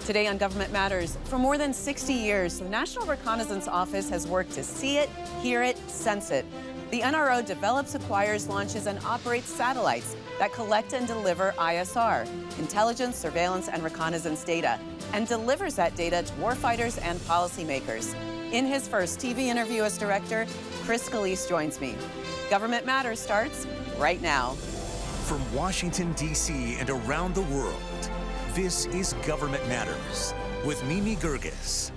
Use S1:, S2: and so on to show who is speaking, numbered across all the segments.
S1: Today on Government Matters, for more than 60 years, the National Reconnaissance Office has worked to see it, hear it, sense it. The NRO develops, acquires, launches, and operates satellites that collect and deliver ISR, intelligence, surveillance, and reconnaissance data, and delivers that data to warfighters and policymakers. In his first TV interview as director, Chris Scolese joins me. Government Matters starts right now.
S2: From Washington, D.C. and around the world, this is Government Matters with Mimi Geerges.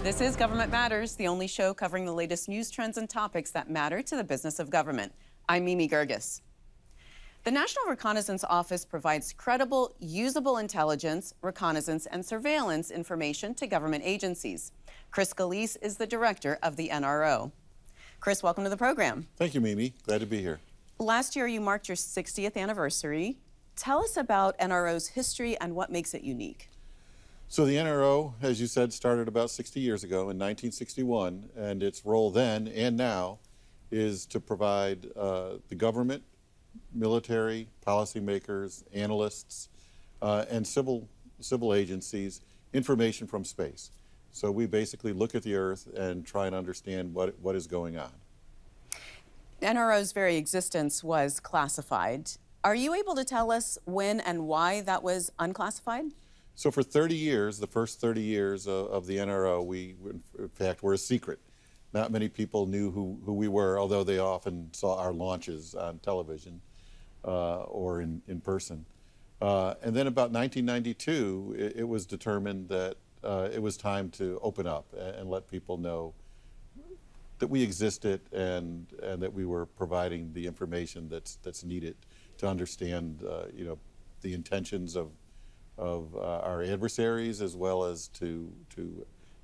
S1: This is Government Matters, the only show covering the latest news trends and topics that matter to the business of government. I'm Mimi Geerges. The National Reconnaissance Office provides credible, usable intelligence, reconnaissance, and surveillance information to government agencies. Chris Scolese is the director of the NRO. Chris, welcome to the program.
S3: Thank you, Mimi. Glad to be here.
S1: Last year, you marked your 60th anniversary. Tell us about NRO's history and what makes it unique.
S3: So the NRO, as you said, started about 60 years ago in 1961, and its role then and now is to provide the government, military, policymakers, analysts, and civil agencies information from space. So we basically look at the Earth and try and understand what is going on.
S1: NRO's very existence was classified. Are you able to tell us when and why that was unclassified?
S3: So for 30 years, the first 30 years of the NRO, we, in fact, were a secret. Not many people knew who we were, although they often saw our launches on television or in person. And then about 1992, it was determined that it was time to open up and let people know that we existed and that we were providing the information that's needed to understand, the intentions of our adversaries, as well as to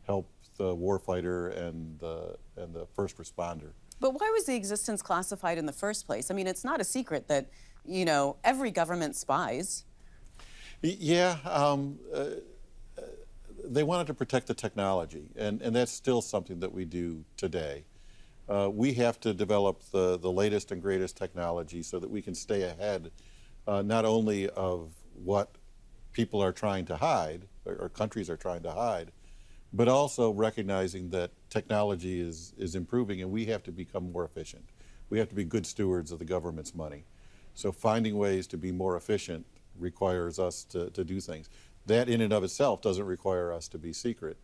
S3: help the warfighter and the first responder.
S1: But why was the existence classified in the first place? I mean, it's not a secret that, every government spies.
S3: Yeah, they wanted to protect the technology, and that's still something that we do today. We have to develop the latest and greatest technology so that we can stay ahead, not only of what people are trying to hide, or countries are trying to hide, but also recognizing that technology is improving and we have to become more efficient. We have to be good stewards of the government's money. So finding ways to be more efficient requires us to do things. That in and of itself doesn't require us to be secret.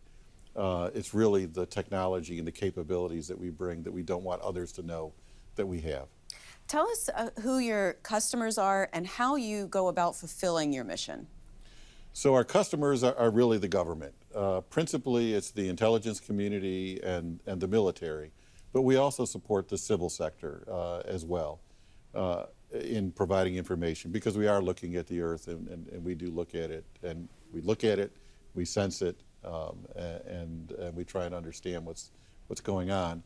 S3: It's really the technology and the capabilities that we bring that we don't want others to know that we have.
S1: Tell us who your customers are and how you go about fulfilling your mission.
S3: So our customers are really the government. Principally, it's the intelligence community and the military, but we also support the civil sector as well in providing information, because we are looking at the Earth and we do look at it, and we sense it, and we try and understand what's going on.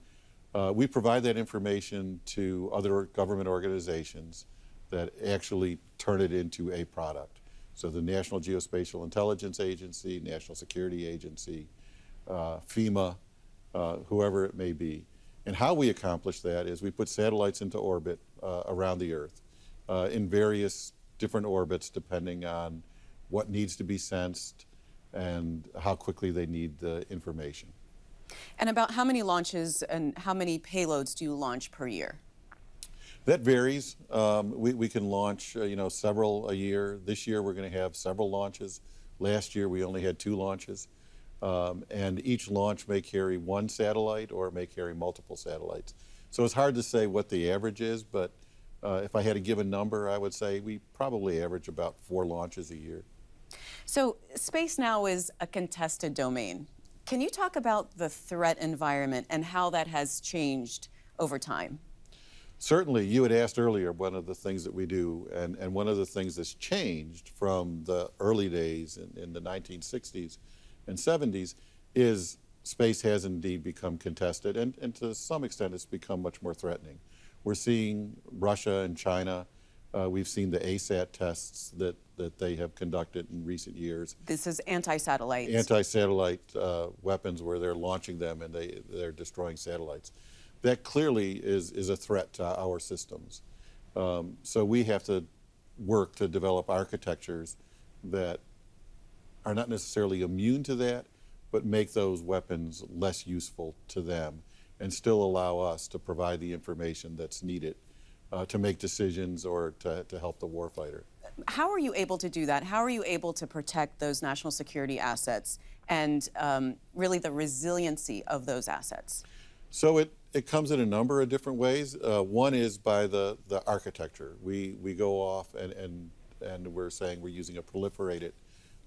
S3: We provide that information to other government organizations that actually turn it into a product. So the National Geospatial Intelligence Agency, National Security Agency, FEMA, whoever it may be. And how we accomplish that is we put satellites into orbit around the Earth in various different orbits depending on what needs to be sensed and how quickly they need the information.
S1: And about how many launches and how many payloads do you launch per year?
S3: That varies. We can launch, several a year. This year we're going to have several launches. Last year we only had 2 launches. And each launch may carry one satellite or it may carry multiple satellites. So it's hard to say what the average is, but if I had to give a number, I would say we probably average about 4 launches a year.
S1: So space now is a contested domain. Can you talk about the threat environment and how that has changed over time?
S3: Certainly. You had asked earlier one of the things that we do, and one of the things that's changed from the early days in the 1960s and 70s is space has indeed become contested, and to some extent it's become much more threatening. We're seeing Russia and China. We've seen the ASAT tests that they have conducted in recent years.
S1: This is anti-satellite.
S3: Anti-satellite weapons where they're launching them and they're destroying satellites. That clearly is a threat to our systems. So we have to work to develop architectures that are not necessarily immune to that, but make those weapons less useful to them and still allow us to provide the information that's needed to make decisions or to help the warfighter.
S1: How are you able to do that? How are you able to protect those national security assets and really the resiliency of those assets?
S3: So it comes in a number of different ways. One is by the architecture. We go off and we're saying we're using a proliferated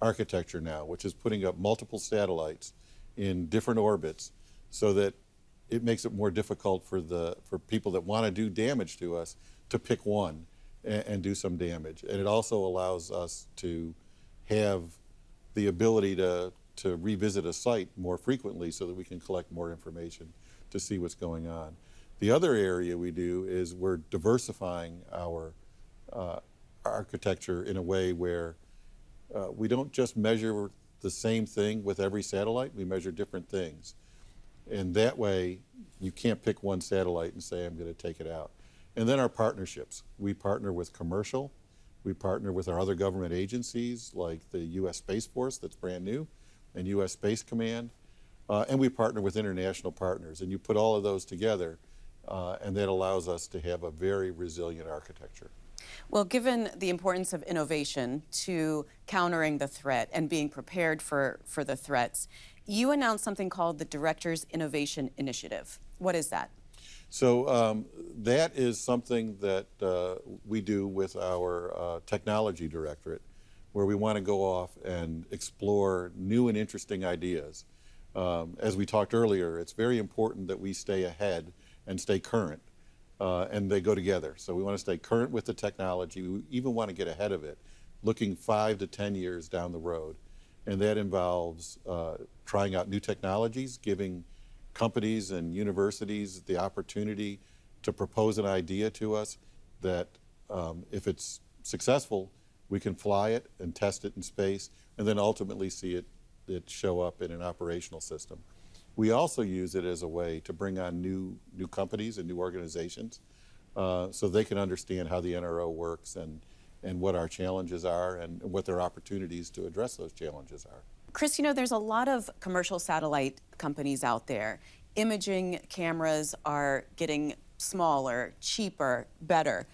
S3: architecture now, which is putting up multiple satellites in different orbits so that it makes it more difficult for people that want to do damage to us to pick one and do some damage. And it also allows us to have the ability to revisit a site more frequently so that we can collect more information to see what's going on. The other area we do is we're diversifying our architecture in a way where we don't just measure the same thing with every satellite, we measure different things. And that way, you can't pick one satellite and say, I'm going to take it out. And then our partnerships. We partner with commercial, we partner with our other government agencies like the U.S. Space Force, that's brand new, and U.S. Space Command, and we partner with international partners. And you put all of those together, and that allows us to have a very resilient architecture.
S1: Well, given the importance of innovation to countering the threat and being prepared for the threats, you announced something called the Director's Innovation Initiative. What is that?
S3: So that is something that we do with our technology directorate, where we want to go off and explore new and interesting ideas. As we talked earlier, it's very important that we stay ahead and stay current, and they go together. So we want to stay current with the technology. We even want to get ahead of it, looking 5 to 10 years down the road. And that involves trying out new technologies, giving companies and universities the opportunity to propose an idea to us that if it's successful, we can fly it and test it in space and then ultimately see it show up in an operational system. We also use it as a way to bring on new companies and new organizations so they can understand how the NRO works and what our challenges are and what their opportunities to address those challenges are.
S1: Chris, you know, there's a lot of commercial satellite companies out there. Imaging cameras are getting smaller, cheaper, better.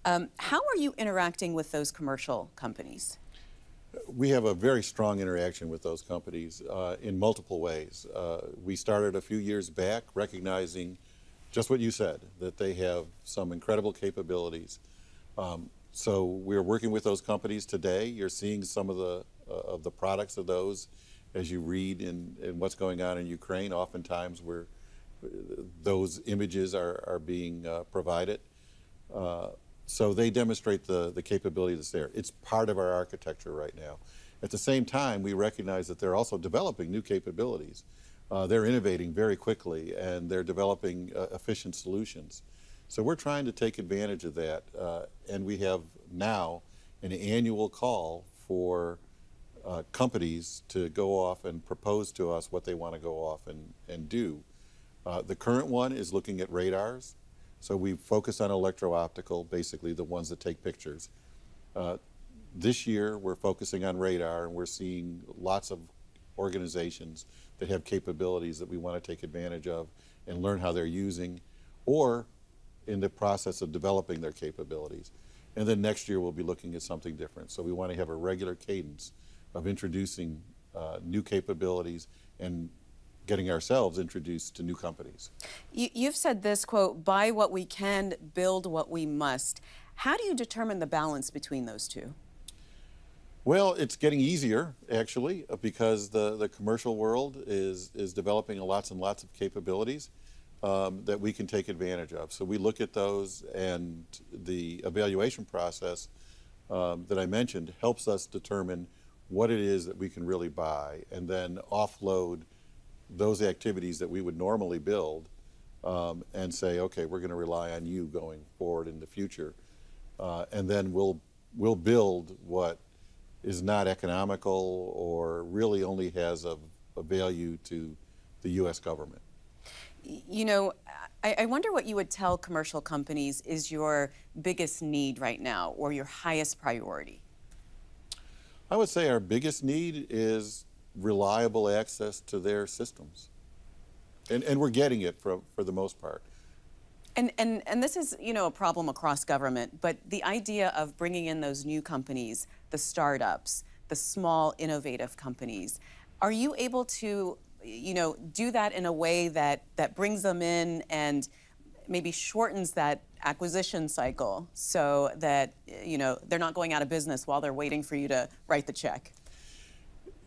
S1: How are you interacting with those commercial companies?
S3: We have a very strong interaction with those companies in multiple ways. We started a few years back recognizing just what you said, that they have some incredible capabilities. So we're working with those companies today. You're seeing some of the products of those as you read in what's going on in Ukraine. Oftentimes those images are being provided. So they demonstrate the capability that's there. It's part of our architecture right now. At the same time, we recognize that they're also developing new capabilities. They're innovating very quickly and they're developing efficient solutions. So we're trying to take advantage of that, and we have now an annual call for companies to go off and propose to us what they want to go off and do. The current one is looking at radars. So we focus on electro-optical, basically the ones that take pictures. This year we're focusing on radar, and we're seeing lots of organizations that have capabilities that we want to take advantage of and learn how they're using, or in the process of developing their capabilities. And then next year we'll be looking at something different. So we want to have a regular cadence of introducing new capabilities and getting ourselves introduced to new companies.
S1: You've said this, quote, buy what we can, build what we must. How do you determine the balance between those two?
S3: Well, it's getting easier, actually, because the commercial world is developing lots and lots of capabilities that we can take advantage of. So we look at those, and the evaluation process that I mentioned helps us determine what it is that we can really buy and then offload those activities that we would normally build and say, okay, we're going to rely on you going forward in the future. And then we'll build what is not economical or really only has a value to the U.S. government.
S1: You know, I wonder what you would tell commercial companies is your biggest need right now or your highest priority.
S3: I would say our biggest need is reliable access to their systems. And we're getting it for the most part.
S1: And this is, a problem across government, but the idea of bringing in those new companies, the startups, the small innovative companies, are you able to, do that in a way that brings them in and maybe shortens that acquisition cycle so that, they're not going out of business while they're waiting for you to write the check?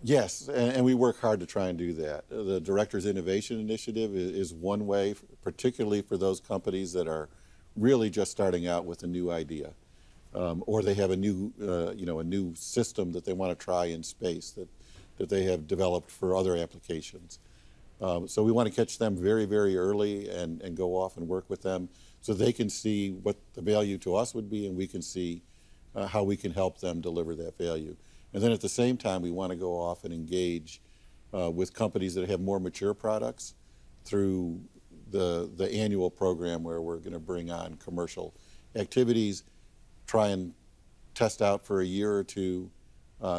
S3: Yes, and we work hard to try and do that. The Director's Innovation Initiative is one way, particularly for those companies that are really just starting out with a new idea, or they have a new, a new system that they want to try in space that they have developed for other applications. So we want to catch them very, very early and go off and work with them so they can see what the value to us would be, and we can see how we can help them deliver that value. And then at the same time, we want to go off and engage with companies that have more mature products through the annual program where we're going to bring on commercial activities, try and test out for a year or two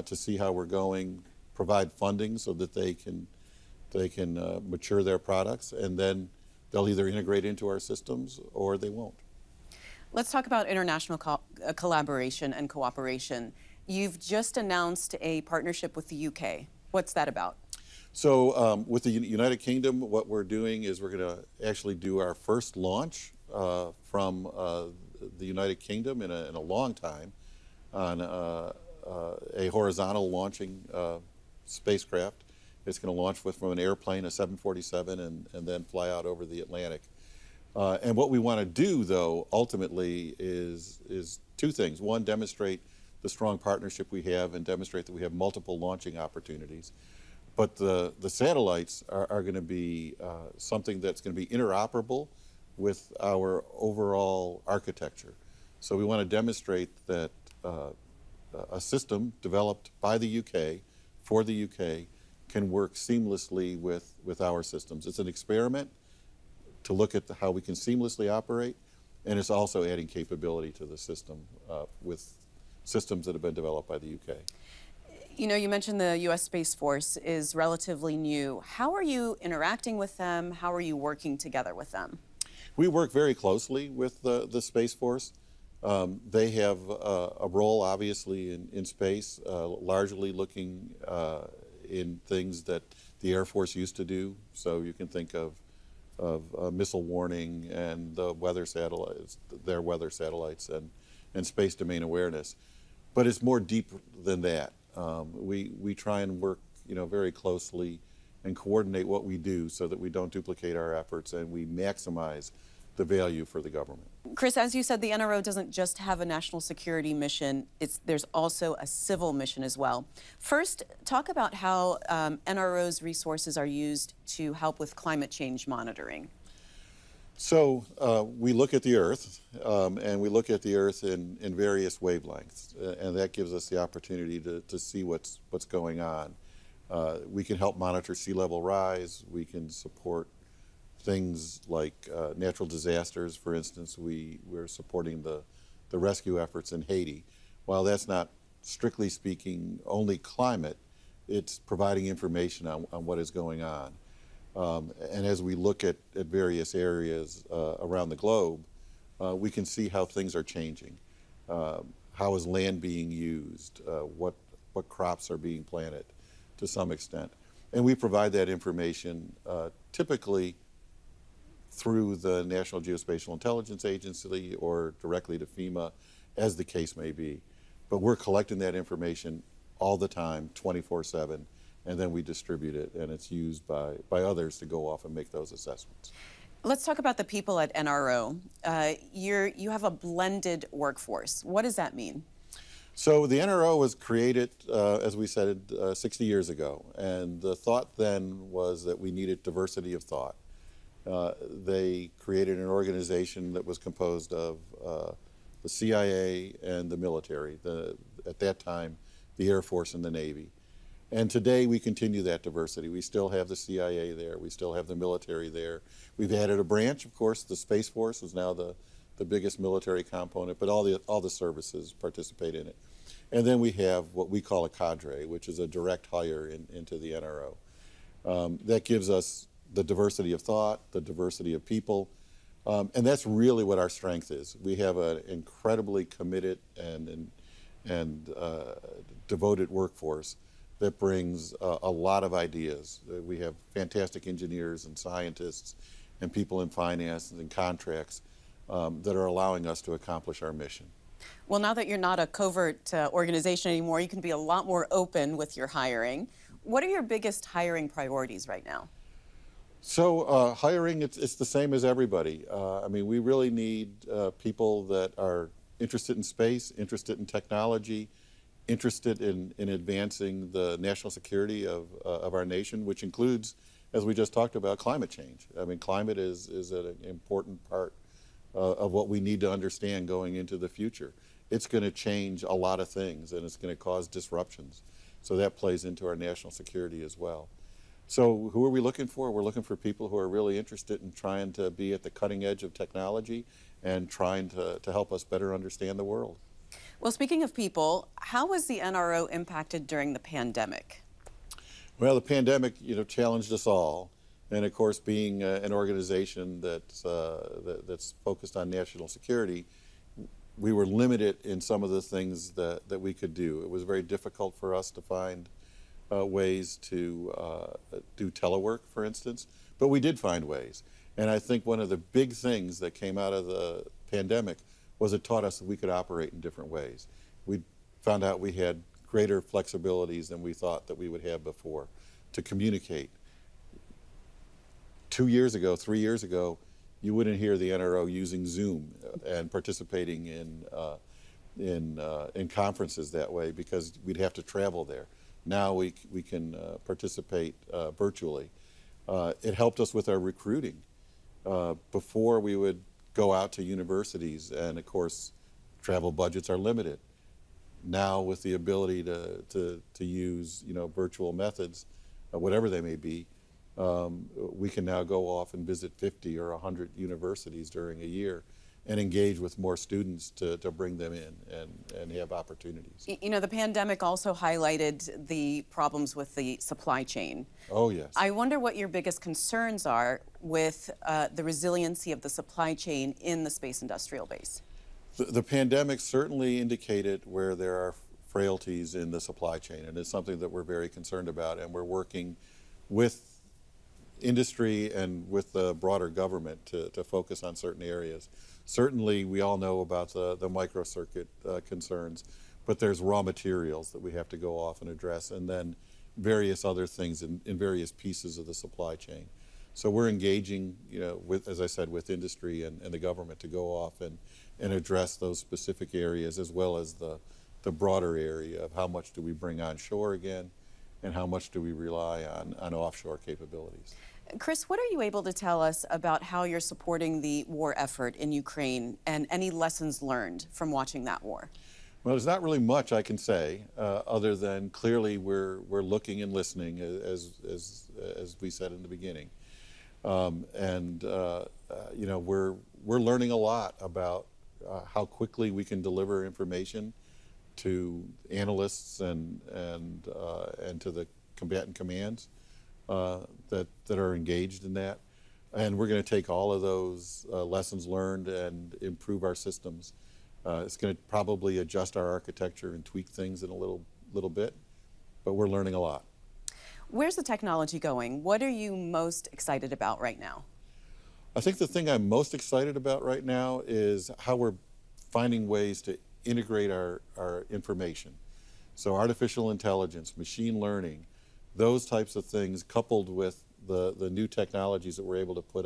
S3: to see how we're going, provide funding so that they can mature their products, and then they'll either integrate into our systems or they won't.
S1: Let's talk about international collaboration and cooperation. You've just announced a partnership with the UK. What's that about?
S3: So with the United Kingdom, what we're doing is we're going to actually do our first launch from the United Kingdom in a long time on a horizontal launching spacecraft. It's going to launch from an airplane, a 747, and then fly out over the Atlantic. And what we want to do, though, ultimately is two things. One, demonstrate the strong partnership we have and demonstrate that we have multiple launching opportunities. But the satellites are going to be something that's going to be interoperable with our overall architecture. So we want to demonstrate that a system developed by the UK, for the UK, can work seamlessly with our systems. It's an experiment to look at how we can seamlessly operate, and it's also adding capability to the system with systems that have been developed by the UK.
S1: You mentioned the U.S. Space Force is relatively new. How are you interacting with them? How are you working together with them?
S3: We work very closely with the Space Force. They have a role, obviously, in space, largely looking in things that the Air Force used to do. So you can think of missile warning and the weather satellites, their weather satellites, and space domain awareness. But it's more deep than that. We try and work, very closely and coordinate what we do so that we don't duplicate our efforts and we maximize the value for the government.
S1: Chris, as you said, the NRO doesn't just have a national security mission. There's also a civil mission as well. First, talk about how NRO's resources are used to help with climate change monitoring.
S3: So we look at the Earth, and we look at the Earth in various wavelengths, and that gives us the opportunity to see what's going on. We can help monitor sea level rise. We can support things like natural disasters. For instance, we're supporting the rescue efforts in Haiti. While that's not, strictly speaking, only climate, it's providing information on what is going on. And as we look at various areas around the globe, we can see how things are changing. How is land being used? What crops are being planted to some extent? And we provide that information typically through the National Geospatial-Intelligence Agency or directly to FEMA, as the case may be. But we're collecting that information all the time, 24/7, and then we distribute it, and it's used by others to go off and make those assessments.
S1: Let's talk about the people at NRO. You have a blended workforce. What does that mean?
S3: So the NRO was created, as we said, 60 years ago, and the thought then was that we needed diversity of thought. They created an organization that was composed of the CIA and the military, at that time, the Air Force and the Navy. And today we continue that diversity. We still have the CIA there. We still have the military there. We've added a branch, of course. The Space Force is now the the biggest military component, but all the services participate in it. And then we have what we call a cadre, which is a direct hire into the NRO. That gives us the diversity of thought, the diversity of people, and that's really what our strength is. We have an incredibly committed and devoted workforce that brings a lot of ideas. We have fantastic engineers and scientists and people in finance and in contracts that are allowing us to accomplish our mission.
S1: Well, now that you're not a covert organization anymore, you can be a lot more open with your hiring. What are your biggest hiring priorities right now?
S3: So hiring, it's the same as everybody. I mean, we really need people that are interested in space, interested in technology, interested in advancing the national security of our nation, which includes, as we just talked about, climate change. I mean, climate is an important part of what we need to understand going into the future. It's going to change a lot of things, and it's going to cause disruptions. So that plays into our national security as well. So who are we looking for? We're looking for people who are really interested in trying to be at the cutting edge of technology and trying to help us better understand the world.
S1: Well, speaking of people, how was the NRO impacted during the pandemic?
S3: Well, the pandemic, challenged us all. And of course, being an organization that's focused on national security, we were limited in some of the things that we could do. It was very difficult for us to find ways to do telework, for instance, but we did find ways. And I think one of the big things that came out of the pandemic was it taught us that we could operate in different ways. We found out we had greater flexibilities than we thought that we would have before to communicate. 2 years ago, 3 years ago, you wouldn't hear the NRO using Zoom and participating in conferences that way because we'd have to travel there. Now we can participate virtually. It helped us with our recruiting. Before we would go out to universities, and of course, travel budgets are limited. Now with the ability to use virtual methods, whatever they may be, we can now go off and visit 50 or 100 universities during a year and engage with more students to bring them in and have opportunities.
S1: The pandemic also highlighted the problems with the supply chain.
S3: Oh, yes.
S1: I wonder what your biggest concerns are with the resiliency of the supply chain in the space industrial base.
S3: The pandemic certainly indicated where there are frailties in the supply chain, and it's something that we're very concerned about, and we're working with industry and with the broader government to focus on certain areas. Certainly, we all know about the microcircuit concerns, but there's raw materials that we have to go off and address, and then various other things in various pieces of the supply chain. So we're engaging, with, as I said, with industry and the government to go off and address those specific areas, as well as the broader area of how much do we bring on shore again, and how much do we rely on offshore capabilities.
S1: Chris, what are you able to tell us about how you're supporting the war effort in Ukraine and any lessons learned from watching that war?
S3: Well, there's not really much I can say other than clearly we're looking and listening, as we said in the beginning, we're learning a lot about how quickly we can deliver information to analysts and to the combatant commands that are engaged in that. And we're going to take all of those lessons learned and improve our systems. It's going to probably adjust our architecture and tweak things in a little bit, but we're learning a lot.
S1: Where's the technology going? What are you most excited about right now?
S3: I think the thing I'm most excited about right now is how we're finding ways to integrate our information. So artificial intelligence, machine learning, those types of things coupled with the new technologies that we're able to put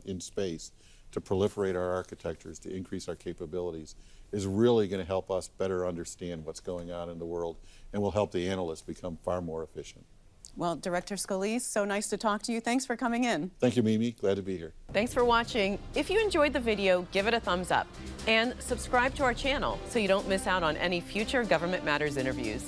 S3: in space to proliferate our architectures, to increase our capabilities, is really going to help us better understand what's going on in the world and will help the analysts become far more efficient.
S1: Well, Director Scolese, so nice to talk to you. Thanks for coming in.
S3: Thank you, Mimi. Glad to be here.
S1: Thanks for watching. If you enjoyed the video, give it a thumbs up and subscribe to our channel so you don't miss out on any future Government Matters interviews.